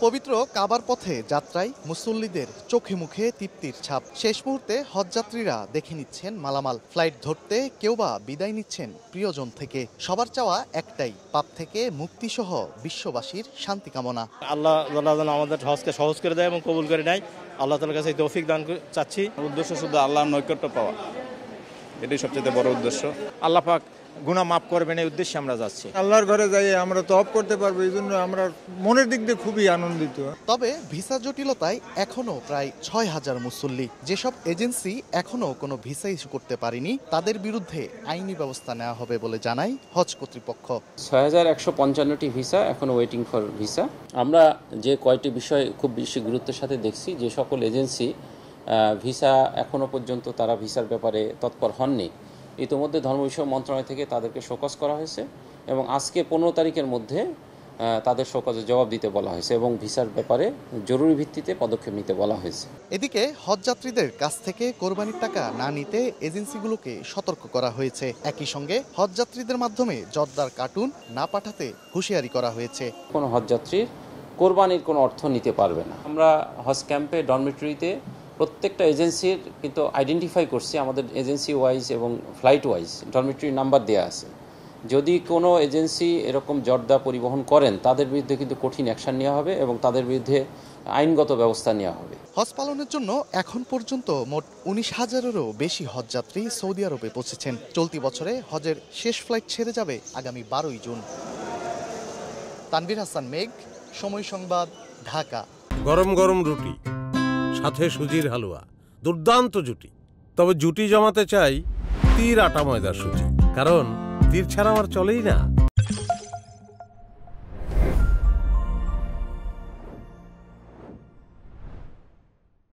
পবিত্র কাবার পথে যাত্রায় মুসল্লিদের চোখে মুখে তৃপ্তির ছাপ। শেষ মুহূর্তে হজযাত্রীরা দেখে নিচ্ছেন মালামাল। ফ্লাইট ধরতে কেউ বা বিদায় নিচ্ছেন প্রিয়জন থেকে। সবার চাওয়া একটাই, পাপ থেকে মুক্তিসহ বিশ্ববাসীর শান্তি কামনা। আল্লাহ যেন আমাদের হজকে সহজ করে দেয় এবং কবুল করে নেয়। আল্লাহ তাআলার কাছে তৌফিক দান চাচ্ছি। উদ্দেশ্য শুধু আল্লাহর নৈকট্য পাওয়া, এটাই সবচেয়ে বড় উদ্দেশ্য। আল্লাহ পাক গুনাহ মাফ করবেন এই উদ্দেশ্যে আমরা যাচ্ছি। আল্লাহর ঘরে যাই আমরা তওয়াব করতে পারবো, এই জন্য আমরা মনের দিক দিয়ে খুবই আনন্দিত। তবে ভিসা জটিলতায় এখনো প্রায় ৬,০০০ মুসল্লি। যেসব এজেন্সি এখনো কোনো ভিসা ইস্যু করতে পারেনি তাদের বিরুদ্ধে আইনি ব্যবস্থা নেওয়া হবে বলে জানায় হজ কর্তৃপক্ষ। ৬,১৫৫টি ভিসা এখনো ওয়েটিং ফর ভিসা। আমরা যে কয়টি বিষয় খুব বেশি গুরুত্বের সাথে দেখছি, যে সকল এজেন্সি ভিসা এখনো পর্যন্ত তারা ভিসার ব্যাপারে তৎপর হননি, ইতিমধ্যে ধর্ম বিষয় মন্ত্রণালয় থেকে তাদেরকে শোকজ করা হয়েছে এবং আজকে ১৫ তারিখের মধ্যে তাদের শোকজে জবাব দিতে বলা হয়েছে এবং ভিসার ব্যাপারে জরুরি ভিত্তিতে পদক্ষেপ নিতে বলা হয়েছে। এদিকে হজযাত্রীদের কাছ থেকে কোরবানির টাকা না নিতে এজেন্সিগুলোকে সতর্ক করা হয়েছে। একই সঙ্গে হজযাত্রীদের মাধ্যমে জর্দার কার্টুন না পাঠাতে হুঁশিয়ারি করা হয়েছে। কোনো হজযাত্রীর কোরবানির কোনো অর্থ নিতে পারবে না। আমরা হজ ক্যাম্পে ডরমিটরিতে প্রত্যেকটা এজেন্সির কিন্তু আইডেন্টিফাই করছি, আমাদের এজেন্সি ওয়াইজ এবং ফ্লাইট ওয়াইজ ডরমিটরি নাম্বার দেওয়া আছে। যদি কোনো এজেন্সি এরকম জর্দা পরিবহন করেন তাদের বিরুদ্ধে কিন্তু কঠিন অ্যাকশন নেওয়া হবে এবং তাদের বিরুদ্ধে আইনগত ব্যবস্থা নেওয়া হবে। হজ পালনের জন্য এখন পর্যন্ত মোট ১৯,০০০-এরও বেশি হজযাত্রী সৌদি আরবে পৌঁছেছেন। চলতি বছরে হজের শেষ ফ্লাইট ছেড়ে যাবে আগামী ১২ই জুন। তানভীর হাসান মেঘ, সময় সংবাদ, ঢাকা। গরম গরম রুটি, সাথে সুজির হালুয়া, দুর্দান্ত জুটি। তবে জুটি জমাতে চাই তীর আটা ময়দার সুজি, কারণ তীর ছাড়া আমার চলেই না।